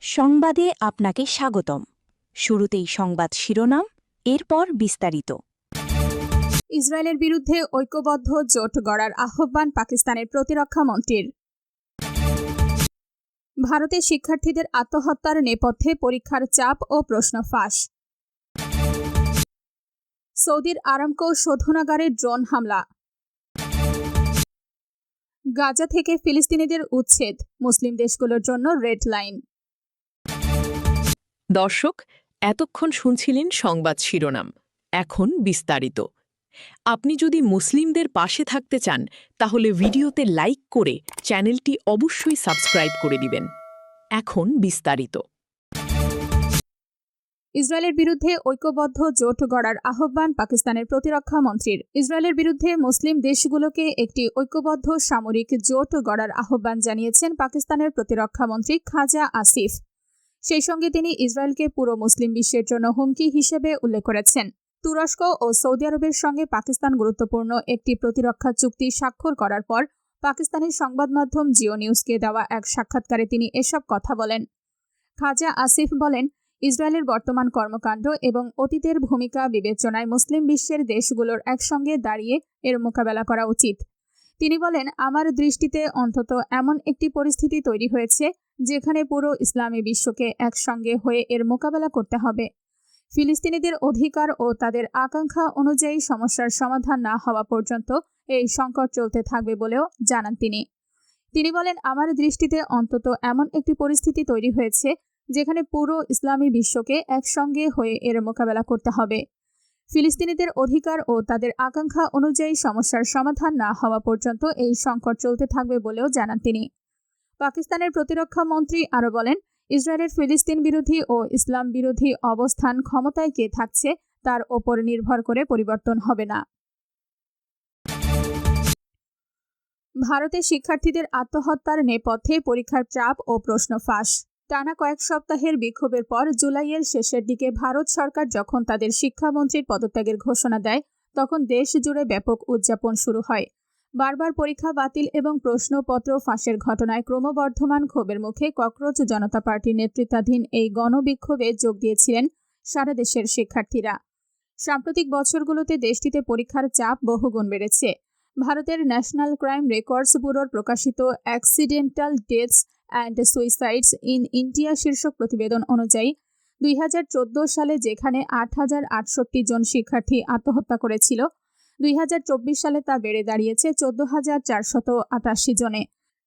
সংবাদে আপনাকে স্বাগতম। শুরুতেই সংবাদ শিরোনাম, এরপর বিস্তারিত। ইসরায়েলের বিরুদ্ধে ঐক্যবদ্ধ জোট গড়ার আহ্বান পাকিস্তানের প্রতিরক্ষা মন্ত্রীর। ভারতের শিক্ষার্থীদের আত্মহত্যার নেপথ্যে পরীক্ষার চাপ ও প্রশ্ন ফাঁস। সৌদির আরামকো শোধনাগারে ড্রোন হামলা। গাজা থেকে ফিলিস্তিনিদের উচ্ছেদ, মুসলিম দেশগুলোর জন্য রেড লাইন। দর্শক, এতক্ষণ শুনছিলেন সংবাদ শিরোনাম। এখন বিস্তারিত। আপনি যদি মুসলিমদের পাশে থাকতে চান তাহলে ভিডিওতে লাইক করে চ্যানেলটি অবশ্যই সাবস্ক্রাইব করে দিবেন। এখন বিস্তারিত। ইসরায়েলের বিরুদ্ধে ঐক্যবদ্ধ জোট গড়ার আহ্বান পাকিস্তানের প্রতিরক্ষা মন্ত্রীর। ইসরায়েলের বিরুদ্ধে মুসলিম দেশগুলোকে একটি ঐক্যবদ্ধ সামরিক জোট গড়ার আহ্বান জানিয়েছেন পাকিস্তানের প্রতিরক্ষা মন্ত্রী খাজা আসিফ। সেই সঙ্গে তিনি ইসরায়েলকে পুরো মুসলিম বিশ্বের জন্য হুমকি হিসেবে উল্লেখ করেছেন। তুরস্ক ও সৌদি আরবের সঙ্গে পাকিস্তান গুরুত্বপূর্ণ একটি প্রতিরক্ষা চুক্তি স্বাক্ষর করার পর পাকিস্তানের সংবাদ মাধ্যম জিও নিউজকে দেওয়া এক সাক্ষাৎকারে তিনি এসব কথা বলেন। খাজা আসিফ বলেন, ইসরায়েলের বর্তমান কর্মকাণ্ড এবং অতীতের ভূমিকা বিবেচনায় মুসলিম বিশ্বের দেশগুলোর একসঙ্গে দাঁড়িয়ে এর মোকাবেলা করা উচিত। তিনি বলেন, আমার দৃষ্টিতে অন্তত এমন একটি পরিস্থিতি তৈরি হয়েছে যেখানে পুরো ইসলামী বিশ্বকে একসঙ্গে হয়ে এর মোকাবেলা করতে হবে। ফিলিস্তিনিদের অধিকার ও তাদের আকাঙ্ক্ষা অনুযায়ী সমস্যার সমাধান না হওয়া পর্যন্ত এই সংকট চলতে থাকবে বলেও জানান তিনি। তিনি বলেন, আমার দৃষ্টিতে অন্তত এমন একটি পরিস্থিতি তৈরি হয়েছে যেখানে পুরো ইসলামী বিশ্বকে একসঙ্গে হয়ে এর মোকাবেলা করতে হবে। ফিলিস্তিনিদের অধিকার ও তাদের আকাঙ্ক্ষা অনুযায়ী সমস্যার সমাধান না হওয়া পর্যন্ত এই সংকট চলতে থাকবে বলেও জানান তিনি। পাকিস্তানের প্রতিরক্ষা মন্ত্রী আরও বলেন, ইসরায়েলের ফিলিস্তিন বিরোধী ও ইসলাম বিরোধী অবস্থান ক্ষমতায় কে থাকছে তার ওপর নির্ভর করে পরিবর্তন হবে না। ভারতের শিক্ষার্থীদের আত্মহত্যার নেপথ্যে পরীক্ষার চাপ ও প্রশ্ন ফাঁস। টানা কয়েক সপ্তাহের বিক্ষোভের পর জুলাইয়ের শেষের দিকে ভারত সরকার যখন তাদের শিক্ষামন্ত্রীর পদত্যাগের ঘোষণা দেয়, তখন দেশ জুড়ে ব্যাপক উদযাপন শুরু হয়। বারবার পরীক্ষা বাতিল এবং প্রশ্নপত্র ফাঁসের ঘটনায় ক্রমবর্ধমান ক্ষোভের মুখে ককরোচ জনতা পার্টির নেতৃত্বাধীন এই গণবিক্ষোভে যোগ দিয়েছিলেন সারা দেশের শিক্ষার্থীরা। সাম্প্রতিক বছরগুলোতে দেশটিতে পরীক্ষার চাপ বহুগুণ বেড়েছে। ভারতের ন্যাশনাল ক্রাইম রেকর্ডস ব্যুরোর প্রকাশিত accidental deaths and suicides in India শীর্ষক প্রতিবেদন অনুযায়ী 2014 সালে যেখানে 8,068 জন শিক্ষার্থী আত্মহত্যা করেছিল, 2024 সালে তা বেড়ে দাঁড়িয়েছে 14,488 জনে,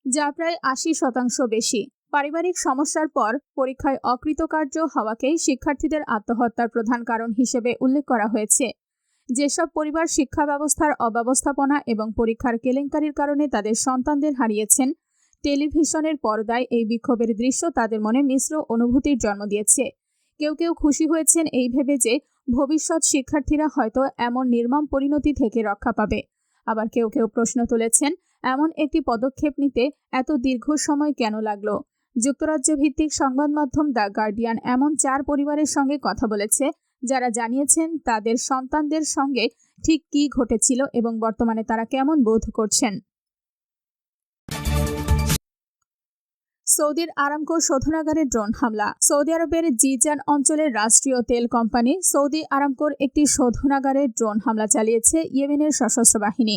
যা প্রায় 80% বেশি। পারিবারিক সমস্যার পর পরীক্ষায় অকৃতকার্য হওয়াকেই শিক্ষার্থীদের আত্মহত্যার প্রধান কারণ হিসেবে উল্লেখ করা হয়েছে। যেসব পরিবার শিক্ষা ব্যবস্থার অব্যবস্থাপনা এবং পরীক্ষার কেলেঙ্কারির কারণে তাদের সন্তানদের হারিয়েছেন, টেলিভিশনের পর্দায় এই বিক্ষোভের দৃশ্য তাদের মনে মিশ্র অনুভূতির জন্ম দিয়েছে। কেউ কেউ খুশি হয়েছেন এই ভেবে যে ভবিষ্যৎ শিক্ষার্থীরা হয়তো এমন নির্মম পরিণতি থেকে রক্ষা পাবে। আবার কেউ কেউ প্রশ্ন তুলেছেন, এমন একটি পদক্ষেপ নিতে এত দীর্ঘ সময় কেন লাগলো। যুক্তরাজ্য ভিত্তিক সংবাদ মাধ্যম দ্য গার্ডিয়ান এমন 4 পরিবারের সঙ্গে কথা বলেছে যারা জানিয়েছেন তাদের সন্তানদের সঙ্গে ঠিক কী ঘটেছিল এবং বর্তমানে তারা কেমন বোধ করছেন। সৌদির আরামকো শোধনাগারে ড্রোন হামলা। সৌদি আরবের জিজান অঞ্চলের রাষ্ট্রীয় তেল কোম্পানি সৌদি আরামকোর একটি শোধনাগারে ড্রোন হামলা চালিয়েছে ইয়েমেনের সশস্ত্র বাহিনী।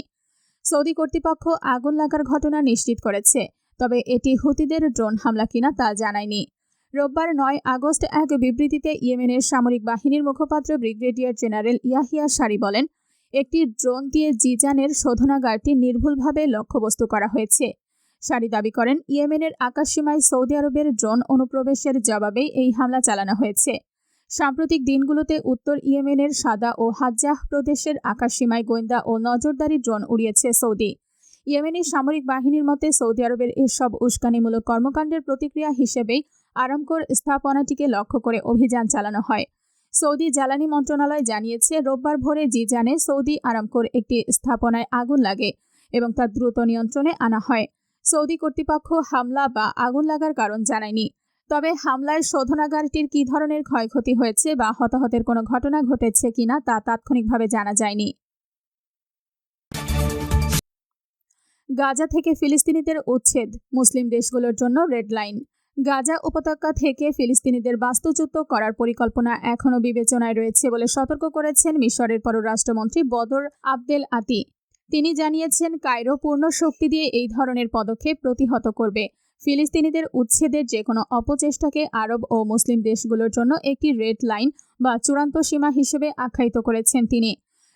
সৌদি কর্তৃপক্ষ আগুন লাগার ঘটনা নিশ্চিত করেছে, তবে এটি হুতিদের ড্রোন হামলা কিনা তা জানায়নি। রোববার 9 আগস্ট এক বিবৃতিতে ইয়েমেনের সামরিক বাহিনীর মুখপাত্র ব্রিগেডিয়ার জেনারেল ইয়াহিয়া সারি বলেন, একটি ড্রোন দিয়ে জিজানের শোধনাগারটি নির্ভুলভাবে লক্ষ্যবস্তু করা হয়েছে। সারি দাবি করেন, ইয়েমেনের আকাশসীমায় সৌদি আরবের ড্রোন অনুপ্রবেশের জবাবেই এই হামলা চালানো হয়েছে। সাম্প্রতিক দিনগুলোতে উত্তর ইয়েমেনের সাদা ও হাজ্জাহ প্রদেশের আকাশসীমায় গোয়েন্দা ও নজরদারি ড্রোন উড়িয়েছে সৌদি। ইয়েমেনি সামরিক বাহিনীর মতে সৌদি আরবের এসব উস্কানিমূলক কর্মকাণ্ডের প্রতিক্রিয়া হিসেবেই আরামকোর স্থাপনাটিকে লক্ষ্য করে অভিযান চালানো হয়। সৌদি জ্বালানি মন্ত্রণালয় জানিয়েছে, রোববার ভোরে জিজানে সৌদি আরামকোর একটি স্থাপনায় আগুন লাগে এবং তা দ্রুত নিয়ন্ত্রণে আনা হয়। সৌদি কর্তৃপক্ষ হামলা বা আগুন লাগার কারণ জানায়নি, তবে হামলায় শোধনাগারটির কী ধরনের ক্ষয়ক্ষতি হয়েছে বা হতাহতের কোনো ঘটনা ঘটেছে কিনা তা তাৎক্ষণিকভাবে জানা যায়নি। গাজা থেকে ফিলিস্তিনিদের উচ্ছেদ, মুসলিম দেশগুলোর জন্য রেড লাইন। গাজা উপত্যকা থেকে ফিলিস্তিনিদের বাস্তুচ্যুত করার পরিকল্পনা এখনও বিবেচনায় রয়েছে বলে সতর্ক করেছেন মিশরের পররাষ্ট্রমন্ত্রী বদর আবদেল আতি। তিনি জানিয়েছেন, কায়রো পূর্ণ শক্তি দিয়ে এই ধরনের পদক্ষেপ প্রতিহত করবে। ফিলিস্তিনিদের উচ্ছেদের যেকোনো অপচেষ্টাকে আরব ও মুসলিম দেশগুলোর জন্য একটি রেড লাইন বা চূড়ান্ত সীমা হিসেবে আখ্যায়িত করেছেন তিনি।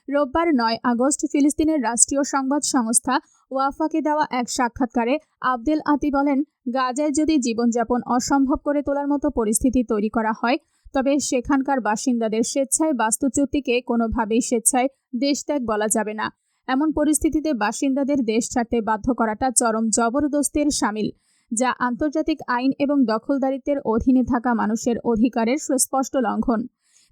রোববার ৯ আগস্ট ফিলিস্তিনের রাষ্ট্রীয় সংবাদ সংস্থা ওয়াফাকে দেওয়া এক সাক্ষাৎকারে আবদেল আতি বলেন, গাজায় যদি জীবনযাপন অসম্ভব করে তোলার মতো পরিস্থিতি তৈরি করা হয়, তবে সেখানকার বাসিন্দাদের স্বেচ্ছায় বাস্তুচ্যুতিকে কোনোভাবেই স্বেচ্ছায় দেশত্যাগ বলা যাবে না। এমন পরিস্থিতিতে বাসিন্দাদের দেশ ছাড়তে বাধ্য করাটা চরম জবরদস্তির শামিল, যা আন্তর্জাতিক আইন এবং দখলদারিত্বের অধীনে থাকা মানুষের অধিকারের সুস্পষ্ট লঙ্ঘন।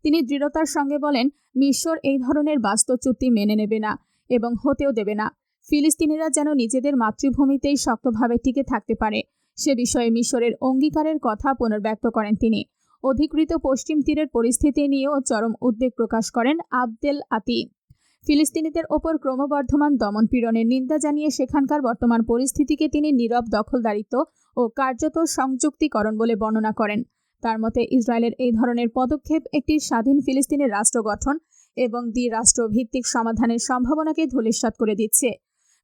তিনি দৃঢ়তার সঙ্গে বলেন, মিশর এই ধরনের বাস্তুচ্যুতি মেনে নেবে না এবং হতেও দেবে না। ফিলিস্তিনিরা যেন নিজেদের মাতৃভূমিতেই শক্তভাবে টিকে থাকতে পারে, সে বিষয়ে মিশরের অঙ্গীকারের কথা পুনর্ব্যক্ত করেন তিনি। অধিকৃত পশ্চিম তীরের পরিস্থিতি নিয়েও চরম উদ্বেগ প্রকাশ করেন আবদেল আতি। ফিলিস্তিনিদের ওপর ক্রমবর্ধমান দমনপীড়নের নিন্দা জানিয়ে সেখানকার বর্তমান পরিস্থিতিকে তিনি নীরব দখলদারিত্ব ও কার্যত সংযুক্তিকরণ বলে বর্ণনা করেন। তার মতে, ইসরায়েলের এই ধরনের পদক্ষেপ একটি স্বাধীন ফিলিস্তিনের রাষ্ট্র গঠন এবং দ্বিরাষ্ট্রভিত্তিক সমাধানের সম্ভাবনাকে ধূলিসাৎ করে দিচ্ছে।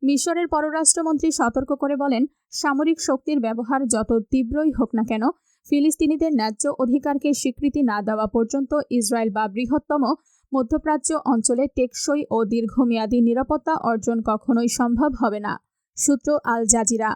মিশরের পররাষ্ট্রমন্ত্রী সতর্ক করে বলেন, সামরিক শক্তির ব্যবহার যত তীব্রই হোক না কেন, ফিলিস্তিনিদের ন্যায্য অধিকারকে স্বীকৃতি না দেওয়া পর্যন্ত ইসরায়েল বা বৃহত্তম মধ্যপ্রাচ্য অঞ্চলে টেকসই ও দীর্ঘমেয়াদী নিরাপত্তা অর্জন কখনোই সম্ভব হবে না। সূত্র আল জাজিরা।